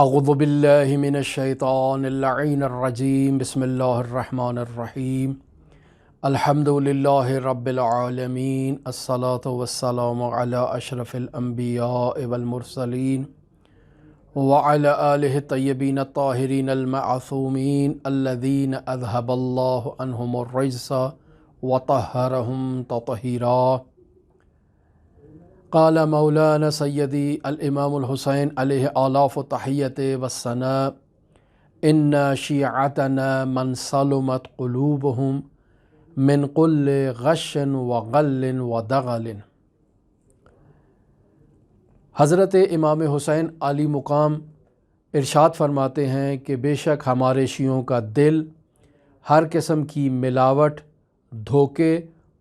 اعوذ باللہ من الشیطان اللعین الرجیم بسم اللہ الرحمن الرحیم الحمد للہ رب العالمین الصلاة والسلام علی اشرف الانبیاء والمرسلین وعلی آلہ الطیبین الطاہرین المعصومین الذین اذہب اللہ عنہم الرجس وطہرہم تطہیرا۔ قال مولانا سیدی الامام الحسین علیہ آلاف تحیت والثناء ان شیعتنا من سلمت قلوبهم من كل غش وغل ودغل۔ حضرت امام حسین علی مقام ارشاد فرماتے ہیں کہ بے شک ہمارے شیعوں کا دل ہر قسم کی ملاوٹ، دھوکے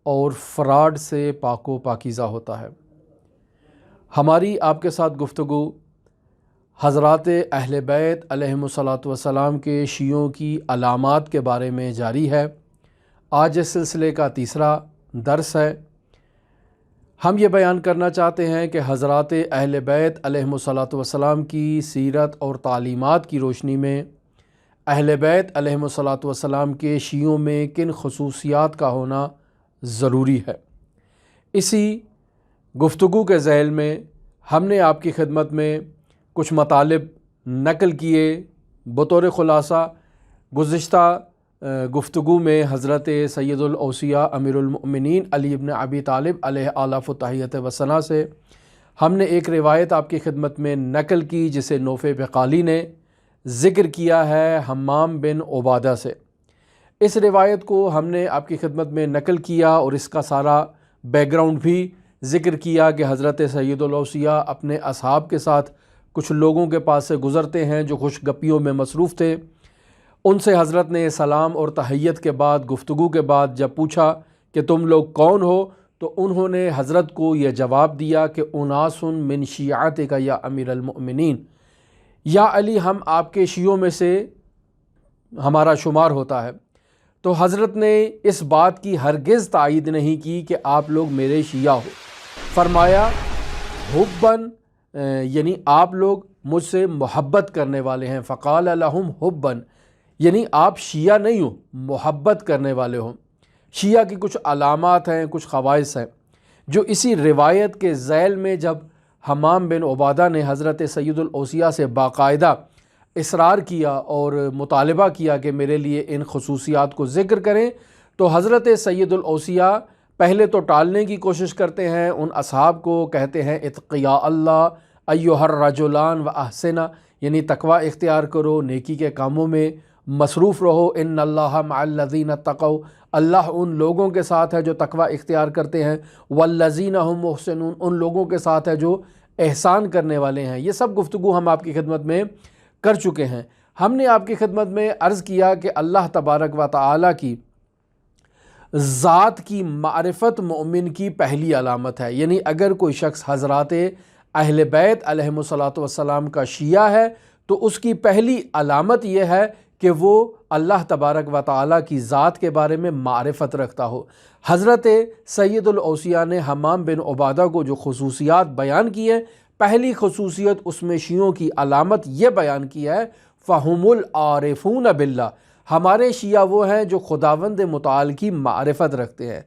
اور فراڈ سے پاک و پاکیزہ ہوتا ہے۔ ہماری آپ کے ساتھ گفتگو حضرات اہل بیت علیہم الصلاۃ والسلام کے شیعوں کی علامات کے بارے میں جاری ہے۔ آج اس سلسلے کا تیسرا درس ہے۔ ہم یہ بیان کرنا چاہتے ہیں کہ حضرات اہل بیت علیہم الصلاۃ والسلام کی سیرت اور تعلیمات کی روشنی میں اہل بیت علیہم الصلاۃ والسلام کے شیعوں میں کن خصوصیات کا ہونا ضروری ہے۔ اسی گفتگو کے ذیل میں ہم نے آپ کی خدمت میں کچھ مطالب نقل کیے۔ بطور خلاصہ گزشتہ گفتگو میں حضرت سید الاوصیاء امیر المؤمنین علی ابن ابی طالب علیہ آلاف تحیت وثنا سے ہم نے ایک روایت آپ کی خدمت میں نقل کی جسے نوفع بقالی نے ذکر کیا ہے حمام بن عبادہ سے۔ اس روایت کو ہم نے آپ کی خدمت میں نقل کیا اور اس کا سارا بیک گراؤنڈ بھی ذکر کیا کہ حضرت سید الاوصیاء اپنے اصحاب کے ساتھ کچھ لوگوں کے پاس سے گزرتے ہیں جو خوش گپیوں میں مصروف تھے۔ ان سے حضرت نے سلام اور تحیت کے بعد گفتگو کے بعد جب پوچھا کہ تم لوگ کون ہو تو انہوں نے حضرت کو یہ جواب دیا کہ اناس من شیعتک یا امیر المؤمنین، یا علی ہم آپ کے شیعوں میں سے ہمارا شمار ہوتا ہے۔ تو حضرت نے اس بات کی ہرگز تائید نہیں کی کہ آپ لوگ میرے شیعہ ہو، فرمایا حباً یعنی آپ لوگ مجھ سے محبت کرنے والے ہیں، فقال لہم حباً یعنی آپ شیعہ نہیں ہو، محبت کرنے والے ہو۔ شیعہ کی کچھ علامات ہیں، کچھ خواص ہیں جو اسی روایت کے ذیل میں جب حمام بن عبادہ نے حضرت سید الاوصیاء سے باقاعدہ اصرار کیا اور مطالبہ کیا کہ میرے لیے ان خصوصیات کو ذکر کریں، تو حضرت سید الاوصیاء پہلے تو ٹالنے کی کوشش کرتے ہیں، ان اصحاب کو کہتے ہیں اتقیا اللہ ایھا الرجلان و احسنا، یعنی تقوی اختیار کرو، نیکی کے کاموں میں مصروف رہو، ان اللہ مع الذین اتقوا، اللہ ان لوگوں کے ساتھ ہے جو تقوی اختیار کرتے ہیں، والذین هم محسنون، ان لوگوں کے ساتھ ہے جو احسان کرنے والے ہیں۔ یہ سب گفتگو ہم آپ کی خدمت میں کر چکے ہیں۔ ہم نے آپ کی خدمت میں عرض کیا کہ اللہ تبارک و تعالی کی ذات کی معرفت مومن کی پہلی علامت ہے، یعنی اگر کوئی شخص حضرات اہل بیت علیہم الصلاۃ والسلام کا شیعہ ہے تو اس کی پہلی علامت یہ ہے کہ وہ اللہ تبارک و تعالی کی ذات کے بارے میں معرفت رکھتا ہو۔ حضرت سید الاوصیاء نے حمام بن عبادہ کو جو خصوصیات بیان کی ہیں، پہلی خصوصیت اس میں شیعوں کی علامت یہ بیان کی ہے فَهُمُ الْعَارِفُونَ بِاللَّهِ، ہمارے شیعہ وہ ہیں جو خداوند متعال کی معرفت رکھتے ہیں۔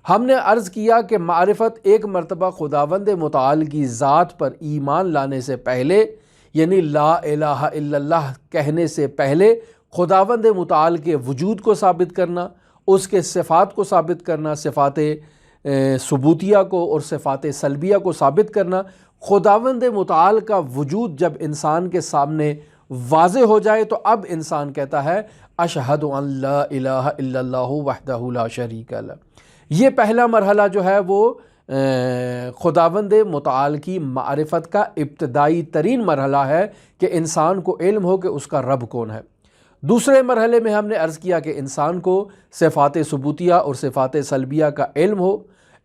ہم نے عرض کیا کہ معرفت ایک مرتبہ خداوند متعال کی ذات پر ایمان لانے سے پہلے، یعنی لا الہ الا اللہ کہنے سے پہلے خداوند متعال کے وجود کو ثابت کرنا، اس کے صفات کو ثابت کرنا، صفات ثبوتیہ کو اور صفات سلبیہ کو ثابت کرنا۔ خداوند متعال کا وجود جب انسان کے سامنے واضح ہو جائے تو اب انسان کہتا ہے اشہد ان لا الہ الا اللہ وحدہ لا شریک لہ۔ یہ پہلا مرحلہ جو ہے وہ خداوند متعال کی معرفت کا ابتدائی ترین مرحلہ ہے کہ انسان کو علم ہو کہ اس کا رب کون ہے۔ دوسرے مرحلے میں ہم نے عرض کیا کہ انسان کو صفات ثبوتیہ اور صفات سلبیہ کا علم ہو،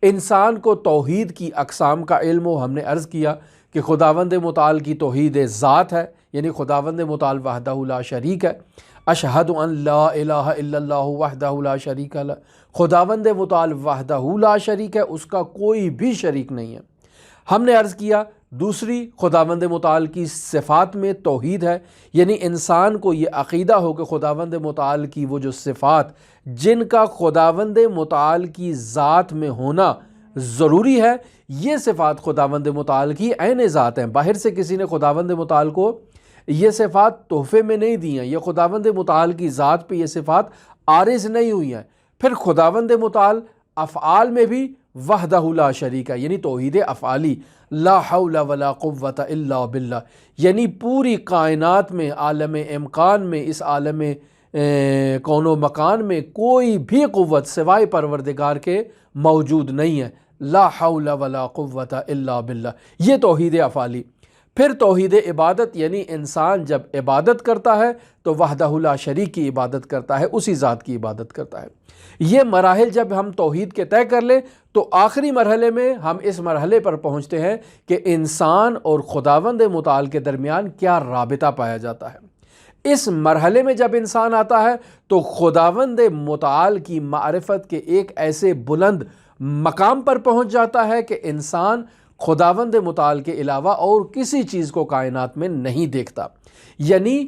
انسان کو توحید کی اقسام کا علم ہو۔ ہم نے عرض کیا کہ خداوند متعال کی توحید ذات ہے، یعنی خداوند متعال وحدہ لا شریک ہے۔ اشہد ان لا الہ الا اللہ وحدہ لا شریک لہ، خداوند متعال وحدہ لا شریک ہے، اس کا کوئی بھی شریک نہیں ہے۔ ہم نے عرض کیا دوسری خداوند متعال کی صفات میں توحید ہے، یعنی انسان کو یہ عقیدہ ہو کہ خداوند متعال کی وہ جو صفات جن کا خداوند متعال کی ذات میں ہونا ضروری ہے، یہ صفات خداوند متعال کی عین ذات ہیں۔ باہر سے کسی نے خداوند متعال کو یہ صفات تحفے میں نہیں دی ہیں، یہ خداوند متعال کی ذات پہ یہ صفات عارض نہیں ہوئی ہیں۔ پھر خداوند متعال افعال میں بھی وحدہ لا شریک ہے، یعنی توحید افعالی، لا حول ولا قوت الا باللہ، یعنی پوری کائنات میں، عالم امکان میں، اس عالم کون و مکان میں کوئی بھی قوت سوائے پروردگار کے موجود نہیں ہے، لا حول ولا قوت الا باللہ، یہ توحید افعالی۔ پھر توحید عبادت، یعنی انسان جب عبادت کرتا ہے تو وحدہ لا شریک کی عبادت کرتا ہے، اسی ذات کی عبادت کرتا ہے۔ یہ مراحل جب ہم توحید کے طے کر لیں تو آخری مرحلے میں ہم اس مرحلے پر پہنچتے ہیں کہ انسان اور خداوند متعال کے درمیان کیا رابطہ پایا جاتا ہے۔ اس مرحلے میں جب انسان آتا ہے تو خداوند متعال کی معرفت کے ایک ایسے بلند مقام پر پہنچ جاتا ہے کہ انسان خداوند متعال کے علاوہ اور کسی چیز کو کائنات میں نہیں دیکھتا، یعنی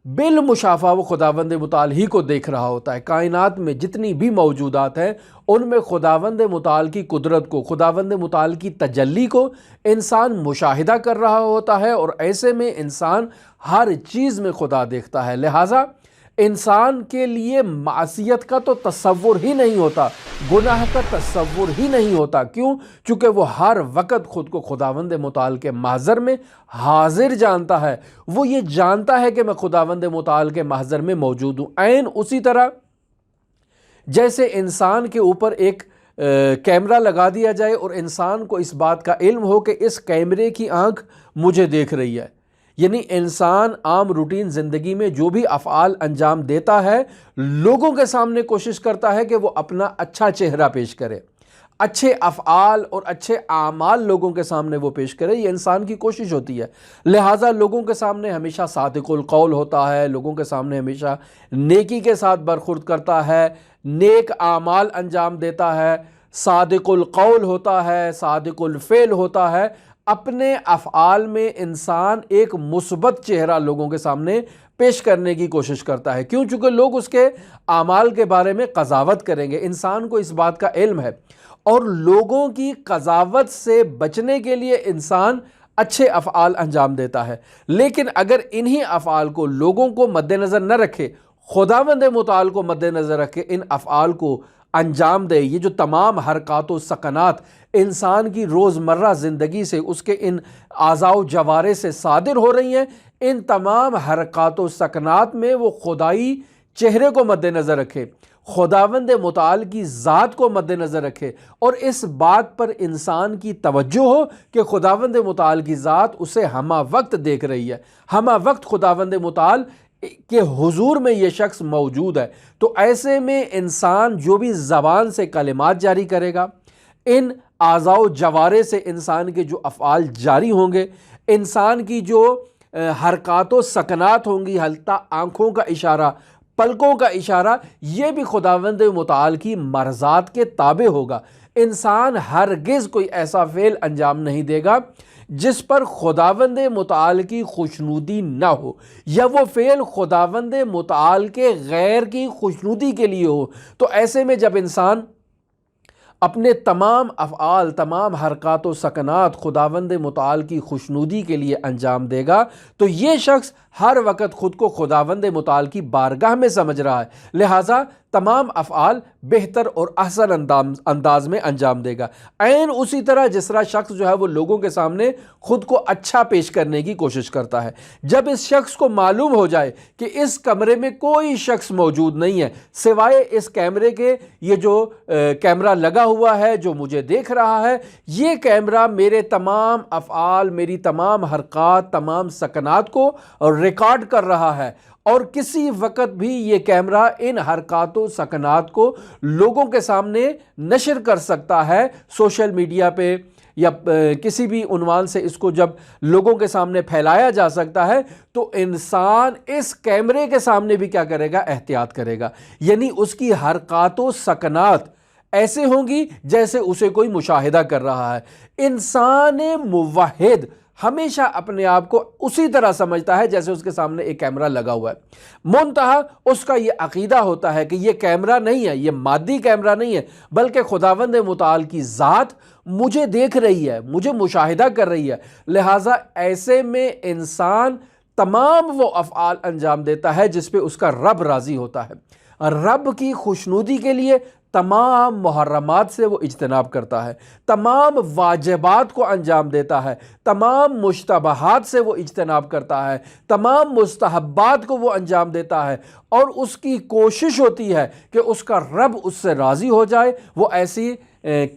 بالمشافہ وہ خداوند متعال ہی کو دیکھ رہا ہوتا ہے۔ کائنات میں جتنی بھی موجودات ہیں ان میں خداوند متعال کی قدرت کو، خداوند متعال کی تجلی کو انسان مشاہدہ کر رہا ہوتا ہے، اور ایسے میں انسان ہر چیز میں خدا دیکھتا ہے۔ لہٰذا انسان کے لیے معصیت کا تو تصور ہی نہیں ہوتا، گناہ کا تصور ہی نہیں ہوتا۔ کیوں؟ چونکہ وہ ہر وقت خود کو خداوند متعال کے محضر میں حاضر جانتا ہے، وہ یہ جانتا ہے کہ میں خداوند متعال کے محضر میں موجود ہوں۔ عین اسی طرح جیسے انسان کے اوپر ایک کیمرہ لگا دیا جائے اور انسان کو اس بات کا علم ہو کہ اس کیمرے کی آنکھ مجھے دیکھ رہی ہے، یعنی انسان عام روٹین زندگی میں جو بھی افعال انجام دیتا ہے لوگوں کے سامنے کوشش کرتا ہے کہ وہ اپنا اچھا چہرہ پیش کرے، اچھے افعال اور اچھے اعمال لوگوں کے سامنے وہ پیش کرے، یہ انسان کی کوشش ہوتی ہے۔ لہٰذا لوگوں کے سامنے ہمیشہ صادق القول ہوتا ہے، لوگوں کے سامنے ہمیشہ نیکی کے ساتھ برخورد کرتا ہے، نیک اعمال انجام دیتا ہے، صادق القول ہوتا ہے، صادق الفعل ہوتا ہے۔ اپنے افعال میں انسان ایک مثبت چہرہ لوگوں کے سامنے پیش کرنے کی کوشش کرتا ہے۔ کیوں؟ چونکہ لوگ اس کے اعمال کے بارے میں قضاوت کریں گے، انسان کو اس بات کا علم ہے، اور لوگوں کی قضاوت سے بچنے کے لیے انسان اچھے افعال انجام دیتا ہے۔ لیکن اگر انہی افعال کو لوگوں کو مد نظر نہ رکھے، خداوند متعال کو مد نظر رکھے، ان افعال کو انجام دے، یہ جو تمام حرکات و سکنات انسان کی روزمرہ زندگی سے، اس کے ان اعضاء و جوارح سے صادر ہو رہی ہیں، ان تمام حرکات و سکنات میں وہ خدائی چہرے کو مد نظر رکھے، خداوند متعال کی ذات کو مد نظر رکھے، اور اس بات پر انسان کی توجہ ہو کہ خداوند متعال کی ذات اسے ہمہ وقت دیکھ رہی ہے، ہمہ وقت خداوند متعال کہ حضور میں یہ شخص موجود ہے۔ تو ایسے میں انسان جو بھی زبان سے کلمات جاری کرے گا، ان اعضاء و جوارح سے انسان کے جو افعال جاری ہوں گے، انسان کی جو حرکات و سکنات ہوں گی، حلتا آنکھوں کا اشارہ، پلکوں کا اشارہ، یہ بھی خداوند متعال کی مرضات کے تابع ہوگا۔ انسان ہرگز کوئی ایسا فعل انجام نہیں دے گا جس پر خداوند متعال کی خوشنودی نہ ہو، یا وہ فعل خداوند متعال کے غیر کی خوشنودی کے لیے ہو۔ تو ایسے میں جب انسان اپنے تمام افعال، تمام حرکات و سکنات خداوند متعال کی خوشنودی کے لیے انجام دے گا تو یہ شخص ہر وقت خود کو خداوند متعال کی بارگاہ میں سمجھ رہا ہے، لہٰذا تمام افعال بہتر اور احسن انداز میں انجام دے گا۔ عین اسی طرح جس طرح شخص جو ہے وہ لوگوں کے سامنے خود کو اچھا پیش کرنے کی کوشش کرتا ہے، جب اس شخص کو معلوم ہو جائے کہ اس کمرے میں کوئی شخص موجود نہیں ہے سوائے اس کیمرے کے، یہ جو کیمرہ لگا ہوا ہے جو مجھے دیکھ رہا ہے، یہ کیمرہ میرے تمام افعال، میری تمام حرکات، تمام سکنات کو ریکارڈ کر رہا ہے، اور کسی وقت بھی یہ کیمرہ ان حرکات و سکنات کو لوگوں کے سامنے نشر کر سکتا ہے، سوشل میڈیا پہ یا کسی بھی عنوان سے اس کو جب لوگوں کے سامنے پھیلایا جا سکتا ہے تو انسان اس کیمرے کے سامنے بھی کیا کرے گا؟ احتیاط کرے گا، یعنی اس کی حرکات و سکنات ایسے ہوں گی جیسے اسے کوئی مشاہدہ کر رہا ہے۔ انسان موحد ہمیشہ اپنے آپ کو اسی طرح سمجھتا ہے جیسے اس کے سامنے ایک کیمرہ لگا ہوا ہے۔ منتہا اس کا یہ عقیدہ ہوتا ہے کہ یہ کیمرہ نہیں ہے، یہ مادی کیمرہ نہیں ہے، بلکہ خداوند متعال کی ذات مجھے دیکھ رہی ہے، مجھے مشاہدہ کر رہی ہے۔ لہٰذا ایسے میں انسان تمام وہ افعال انجام دیتا ہے جس پہ اس کا رب راضی ہوتا ہے۔ رب کی خوشنودی کے لیے تمام محرمات سے وہ اجتناب کرتا ہے، تمام واجبات کو انجام دیتا ہے، تمام مشتبہات سے وہ اجتناب کرتا ہے، تمام مستحبات کو وہ انجام دیتا ہے، اور اس کی کوشش ہوتی ہے کہ اس کا رب اس سے راضی ہو جائے، وہ ایسی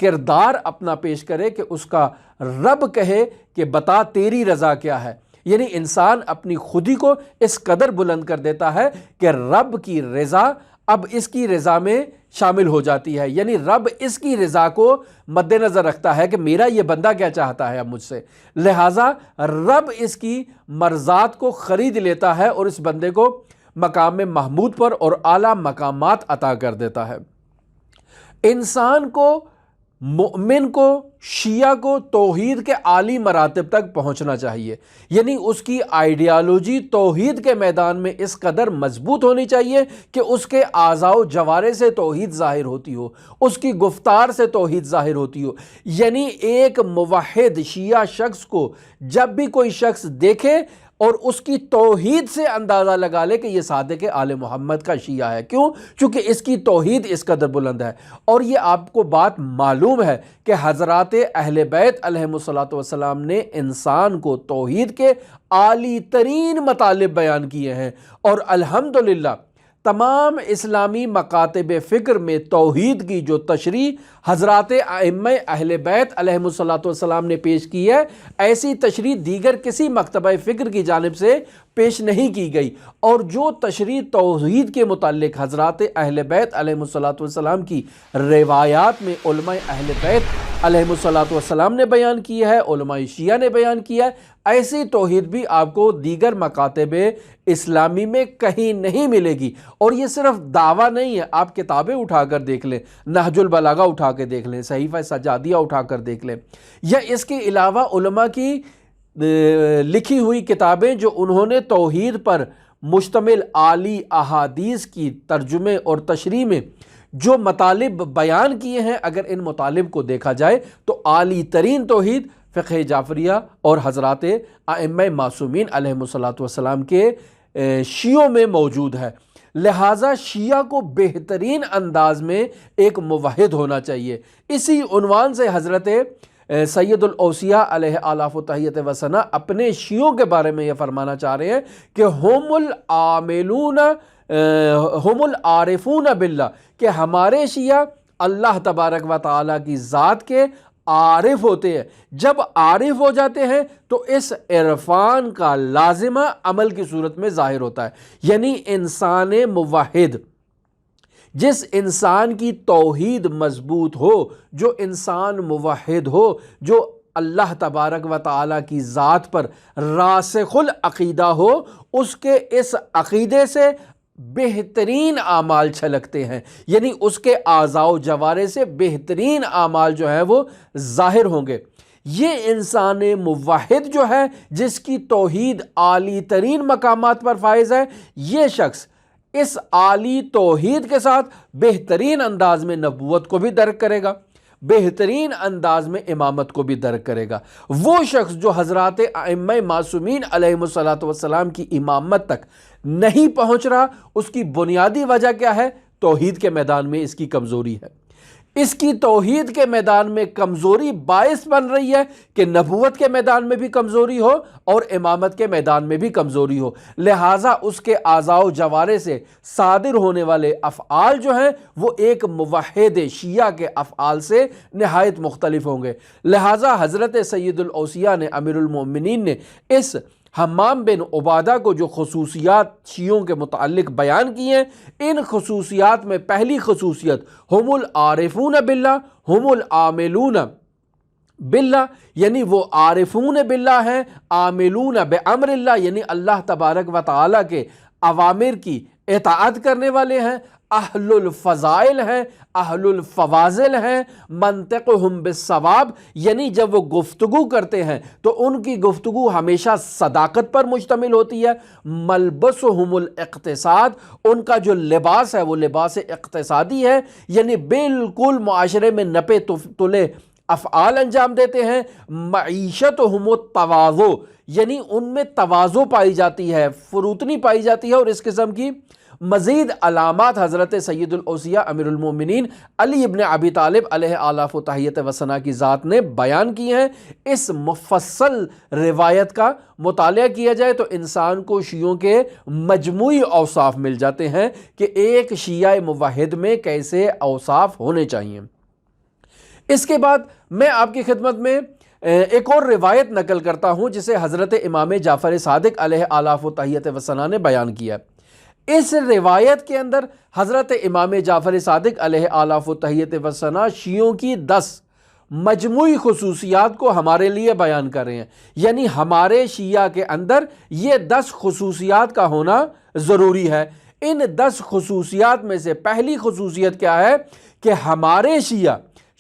کردار اپنا پیش کرے کہ اس کا رب کہے کہ بتا تیری رضا کیا ہے۔ یعنی انسان اپنی خودی کو اس قدر بلند کر دیتا ہے کہ رب کی رضا اب اس کی رضا میں شامل ہو جاتی ہے، یعنی رب اس کی رضا کو مد نظر رکھتا ہے کہ میرا یہ بندہ کیا چاہتا ہے اب مجھ سے، لہٰذا رب اس کی مرضات کو خرید لیتا ہے اور اس بندے کو مقام محمود پر اور اعلیٰ مقامات عطا کر دیتا ہے۔ انسان کو، مومن کو، شیعہ کو توحید کے عالی مراتب تک پہنچنا چاہیے، یعنی اس کی آئیڈیالوجی توحید کے میدان میں اس قدر مضبوط ہونی چاہیے کہ اس کے اعضاء و جوارح سے توحید ظاہر ہوتی ہو، اس کی گفتار سے توحید ظاہر ہوتی ہو۔ یعنی ایک موحد شیعہ شخص کو جب بھی کوئی شخص دیکھے اور اس کی توحید سے اندازہ لگا لے کہ یہ صادق آل محمد کا شیعہ ہے۔ کیوں؟ چونکہ اس کی توحید اس قدر بلند ہے۔ اور یہ آپ کو بات معلوم ہے کہ حضرات اہل بیت علیہم الصلوۃ والسلام نے انسان کو توحید کے عالی ترین مطالب بیان کیے ہیں، اور الحمدللہ تمام اسلامی مکاتب فکر میں توحید کی جو تشریح حضرات ائمہ اہل بیت علیہم الصلوۃ والسلام نے پیش کی ہے، ایسی تشریح دیگر کسی مکتبہ فکر کی جانب سے پیش نہیں کی گئی۔ اور جو تشریح توحید کے متعلق حضرات اہل بیت علیہم الصلوۃ والسلام کی روایات میں علماء اہل بیت علیہم الصلوۃ والسلام نے بیان کی ہے، علماء شیعہ نے بیان کیا ہے، ایسی توحید بھی آپ کو دیگر مکاتب اسلامی میں کہیں نہیں ملے گی۔ اور یہ صرف دعویٰ نہیں ہے، آپ کتابیں اٹھا کر دیکھ لیں، نہج البلاغہ اٹھا کے دیکھ لیں، صحیفہ سجادیہ اٹھا کر دیکھ لیں، یا اس کے علاوہ علماء کی لکھی ہوئی کتابیں جو انہوں نے توحید پر مشتمل عالی احادیث کی ترجمے اور تشریح میں جو مطالب بیان کیے ہیں، اگر ان مطالب کو دیکھا جائے تو عالی ترین توحید فقہ جعفریہ اور حضرات ائمہ معصومین علیہم الصلوۃ والسلام کے شیعوں میں موجود ہے۔ لہٰذا شیعہ کو بہترین انداز میں ایک موحد ہونا چاہیے۔ اسی عنوان سے حضرت سید الاوصیاء علیہ آلاف و تحیت و ثنا اپنے شیعوں کے بارے میں یہ فرمانا چاہ رہے ہیں کہ ہم العارفون باللہ، کہ ہمارے شیعہ اللہ تبارک و تعالیٰ کی ذات کے عارف ہوتے ہیں۔ جب عارف ہو جاتے ہیں تو اس عرفان کا لازمہ عمل کی صورت میں ظاہر ہوتا ہے، یعنی انسان موحد، جس انسان کی توحید مضبوط ہو، جو انسان موحد ہو، جو اللہ تبارک و تعالیٰ کی ذات پر راسخ العقیدہ ہو، اس کے اس عقیدے سے بہترین اعمال چھلکتے ہیں، یعنی اس کے اعضاء و جوارح سے بہترین اعمال جو ہیں وہ ظاہر ہوں گے۔ یہ انسان موحد جو ہے، جس کی توحید عالی ترین مقامات پر فائز ہے، یہ شخص اس عالی توحید کے ساتھ بہترین انداز میں نبوت کو بھی درک کرے گا، بہترین انداز میں امامت کو بھی درک کرے گا۔ وہ شخص جو حضرات ائمہ معصومین علیہم الصلوۃ والسلام کی امامت تک نہیں پہنچ رہا، اس کی بنیادی وجہ کیا ہے؟ توحید کے میدان میں اس کی کمزوری ہے۔ اس کی توحید کے میدان میں کمزوری باعث بن رہی ہے کہ نبوت کے میدان میں بھی کمزوری ہو اور امامت کے میدان میں بھی کمزوری ہو، لہٰذا اس کے اعضاء و جوارح سے صادر ہونے والے افعال جو ہیں وہ ایک موحد شیعہ کے افعال سے نہایت مختلف ہوں گے۔ لہٰذا حضرت سید الاوصیاء نے، امیر المومنین نے، اس حمام بن عبادہ کو جو خصوصیات شیعوں کے متعلق بیان کی ہیں، ان خصوصیات میں پہلی خصوصیت ہم العارفون باللہ، ہم العاملون باللہ، یعنی وہ عارفون باللہ ہیں، عاملون بامر اللہ، یعنی اللہ تبارک و تعالیٰ کے اوامر کی اطاعت کرنے والے ہیں، اہل الفضائل ہیں، اہل الفواضل ہیں، منطقہم بالصواب، یعنی جب وہ گفتگو کرتے ہیں تو ان کی گفتگو ہمیشہ صداقت پر مشتمل ہوتی ہے، ملبسہم الاقتصاد، ان کا جو لباس ہے وہ لباس اقتصادی ہے، یعنی بالکل معاشرے میں نپے تلے افعال انجام دیتے ہیں، معیشتہم التواضع، یعنی ان میں تواضع پائی جاتی ہے، فروتنی پائی جاتی ہے، اور اس قسم کی مزید علامات حضرت سید الاوصیاء امیر المومنین علی ابن ابی طالب علیہ آلاف و تحیت و ثنا کی ذات نے بیان کی ہیں۔ اس مفصل روایت کا مطالعہ کیا جائے تو انسان کو شیعوں کے مجموعی اوصاف مل جاتے ہیں کہ ایک شیعہ موحد میں کیسے اوصاف ہونے چاہیے۔ اس کے بعد میں آپ کی خدمت میں ایک اور روایت نقل کرتا ہوں جسے حضرت امام جعفر صادق علیہ آلاف و تحیت و ثنا نے بیان کیا۔ اس روایت کے اندر حضرت امام جعفر صادق علیہ آلاف و تحیت و ثنا شیعوں کی 10 مجموعی خصوصیات کو ہمارے لیے بیان کر رہے ہیں، یعنی ہمارے شیعہ کے اندر یہ 10 خصوصیات کا ہونا ضروری ہے۔ ان 10 خصوصیات میں سے پہلی خصوصیت کیا ہے کہ ہمارے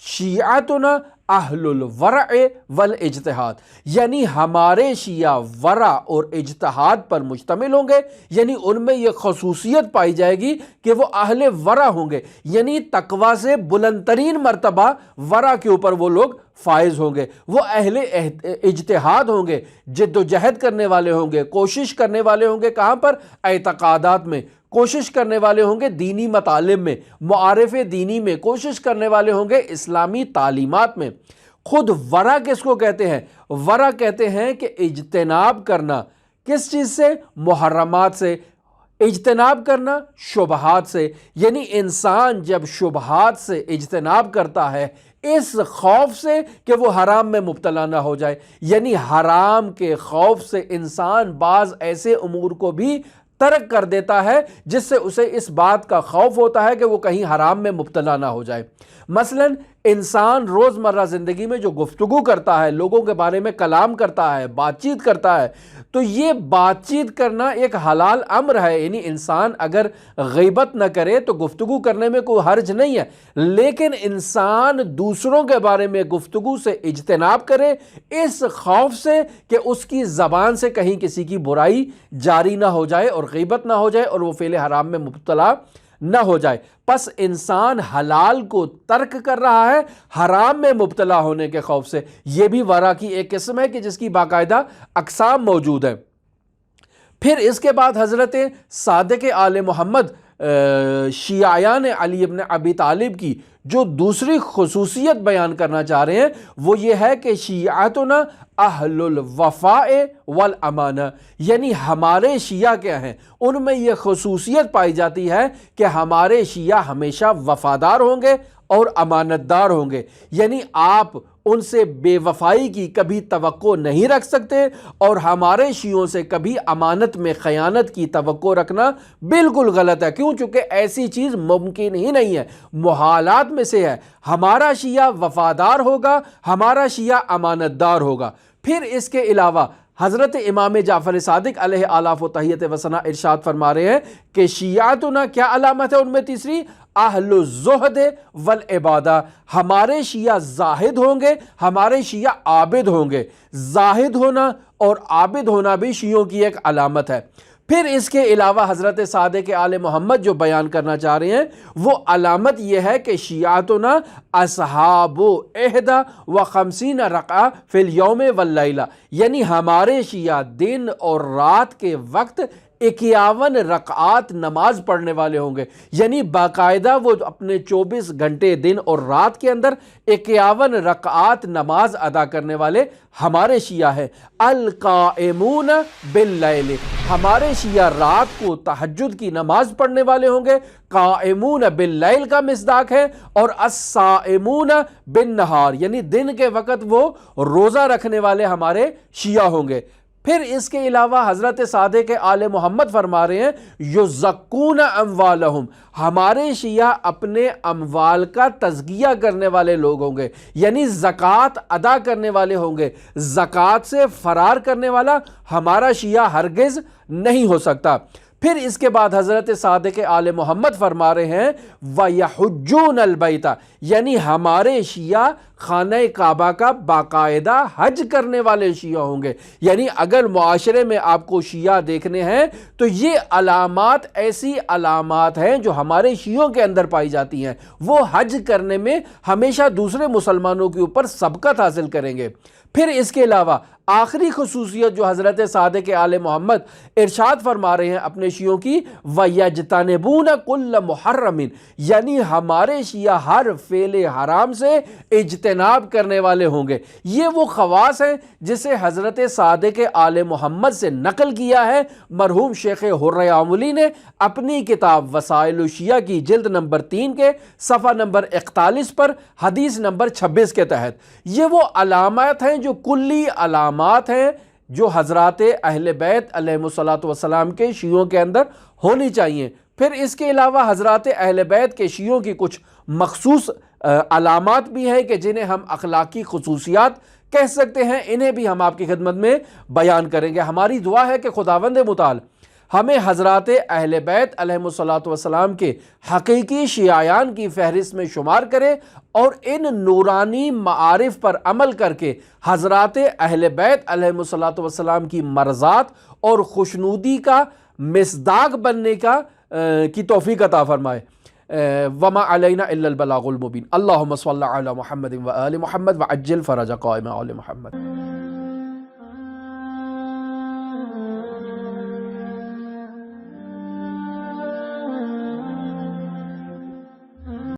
شیعتنا اہل الورع والاجتہاد، یعنی ہمارے شیعہ ورع اور اجتہاد پر مشتمل ہوں گے، یعنی ان میں یہ خصوصیت پائی جائے گی کہ وہ اہل ورع ہوں گے، یعنی تقوی سے بلند ترین مرتبہ ورع کے اوپر وہ لوگ فائز ہوں گے، وہ اہل اجتہاد ہوں گے، جد و جہد کرنے والے ہوں گے، کوشش کرنے والے ہوں گے، کہاں پر؟ اعتقادات میں کوشش کرنے والے ہوں گے، دینی مطالب میں، معارف دینی میں کوشش کرنے والے ہوں گے، اسلامی تعلیمات میں۔ خود ورع کس کو کہتے ہیں؟ ورع کہتے ہیں کہ اجتناب کرنا، کس چیز سے؟ محرمات سے، اجتناب کرنا شبہات سے، یعنی انسان جب شبہات سے اجتناب کرتا ہے اس خوف سے کہ وہ حرام میں مبتلا نہ ہو جائے، یعنی حرام کے خوف سے انسان بعض ایسے امور کو بھی ترک کر دیتا ہے جس سے اسے اس بات کا خوف ہوتا ہے کہ وہ کہیں حرام میں مبتلا نہ ہو جائے۔ مثلا انسان روزمرہ زندگی میں جو گفتگو کرتا ہے، لوگوں کے بارے میں کلام کرتا ہے، بات چیت کرتا ہے، تو یہ بات چیت کرنا ایک حلال امر ہے، یعنی انسان اگر غیبت نہ کرے تو گفتگو کرنے میں کوئی حرج نہیں ہے، لیکن انسان دوسروں کے بارے میں گفتگو سے اجتناب کرے اس خوف سے کہ اس کی زبان سے کہیں کسی کی برائی جاری نہ ہو جائے اور غیبت نہ ہو جائے اور وہ فعل حرام میں مبتلا نہ ہو جائے۔ پس انسان حلال کو ترک کر رہا ہے حرام میں مبتلا ہونے کے خوف سے۔ یہ بھی ورع کی ایک قسم ہے کہ جس کی باقاعدہ اقسام موجود ہیں۔ پھر اس کے بعد حضرت صادق آل محمد شیعیان علی ابن ابی طالب کی جو دوسری خصوصیت بیان کرنا چاہ رہے ہیں وہ یہ ہے کہ شیعتنا اہل الوفاء والامانہ، یعنی ہمارے شیعہ کیا ہیں؟ ان میں یہ خصوصیت پائی جاتی ہے کہ ہمارے شیعہ ہمیشہ وفادار ہوں گے اور امانت دار ہوں گے، یعنی آپ ان سے بے وفائی کی کبھی توقع نہیں رکھ سکتے، اور ہمارے شیعوں سے کبھی امانت میں خیانت کی توقع رکھنا بالکل غلط ہے، کیوں؟ چونکہ ایسی چیز ممکن ہی نہیں ہے، محالات میں سے ہے۔ ہمارا شیعہ وفادار ہوگا، ہمارا شیعہ امانت دار ہوگا۔ پھر اس کے علاوہ حضرت امام جعفر صادق علیہ آلاف و تحیت و ثنا ارشاد فرما رہے ہیں کہ شیعتنا کیا علامت ہے ان میں تیسری؟ اہل الزہد والعبادہ، ہمارے شیعہ زاہد ہوں گے، ہمارے شیعہ عابد ہوں گے۔ زاہد ہونا اور عابد ہونا بھی شیعوں کی ایک علامت ہے۔ پھر اس کے علاوہ حضرت صادق آل محمد جو بیان کرنا چاہ رہے ہیں وہ علامت یہ ہے کہ شیعتنا اصحاب احدی و خمسین رکعہ فی الیوم واللیلہ، یعنی ہمارے شیعہ دن اور رات کے وقت 51 رکعات نماز پڑھنے والے ہوں گے، یعنی باقاعدہ وہ اپنے 24 گھنٹے دن اور رات کے اندر 51 رکعات نماز ادا کرنے والے ہمارے شیعہ ہیں۔ القائمون باللیل، ہمارے شیعہ رات کو تہجد کی نماز پڑھنے والے ہوں گے، قائمون باللیل کا مصداق ہے، اور الصائمون بالنہار، یعنی دن کے وقت وہ روزہ رکھنے والے ہمارے شیعہ ہوں گے۔ پھر اس کے علاوہ حضرت صادق آل محمد فرما رہے ہیں یزکون اموالہم، ہمارے شیعہ اپنے اموال کا تزکیہ کرنے والے لوگ ہوں گے، یعنی زکوٰۃ ادا کرنے والے ہوں گے۔ زکوٰۃ سے فرار کرنے والا ہمارا شیعہ ہرگز نہیں ہو سکتا۔ پھر اس کے بعد حضرت صادق آل محمد فرما رہے ہیں وَيَحُجُّونَ الْبَيْتَ، یعنی ہمارے شیعہ خانہ کعبہ کا باقاعدہ حج کرنے والے شیعہ ہوں گے۔ یعنی اگر معاشرے میں آپ کو شیعہ دیکھنے ہیں تو یہ علامات ایسی علامات ہیں جو ہمارے شیعوں کے اندر پائی جاتی ہیں، وہ حج کرنے میں ہمیشہ دوسرے مسلمانوں کے اوپر سبقت حاصل کریں گے۔ پھر اس کے علاوہ آخری خصوصیت جو حضرت صادق آل محمد ارشاد فرما رہے ہیں اپنے شیعوں کی وَيَجْتَنِبُونَ كُلَّ مُحَرَّمٍ، یعنی ہمارے شیعہ ہر فعل حرام سے اجتناب کرنے والے ہوں گے۔ یہ وہ خواص ہیں جسے حضرت صادق آل محمد سے نقل کیا ہے مرحوم شیخ حر آملی نے اپنی کتاب وسائل الشیعہ کی جلد نمبر 3 کے صفحہ نمبر 41 پر حدیث نمبر 26 کے تحت۔ یہ وہ علامات ہیں جو کلی علامات ہیں جو حضرات اہل بیت علیہم السلام کے شیعوں کے اندر ہونی چاہیے۔ پھر اس کے علاوہ حضرات اہل بیت کے شیعوں کی کچھ مخصوص علامات بھی ہیں کہ جنہیں ہم اخلاقی خصوصیات کہہ سکتے ہیں، انہیں بھی ہم آپ کی خدمت میں بیان کریں گے۔ ہماری دعا ہے کہ خداوند متعال ہمیں حضرات اہل بیت علیہم السلام کے حقیقی شیعیان کی فہرست میں شمار کرے اور ان نورانی معارف پر عمل کر کے حضرات اہل بیت علیہم السلام کی مرضات اور خوشنودی کا مصداق بننے کی توفیق عطا فرمائے۔ وما علینا الا البلاغ المبین۔ اللہم صلی علی محمد و آل محمد وعجل فرج قائم آل محمد۔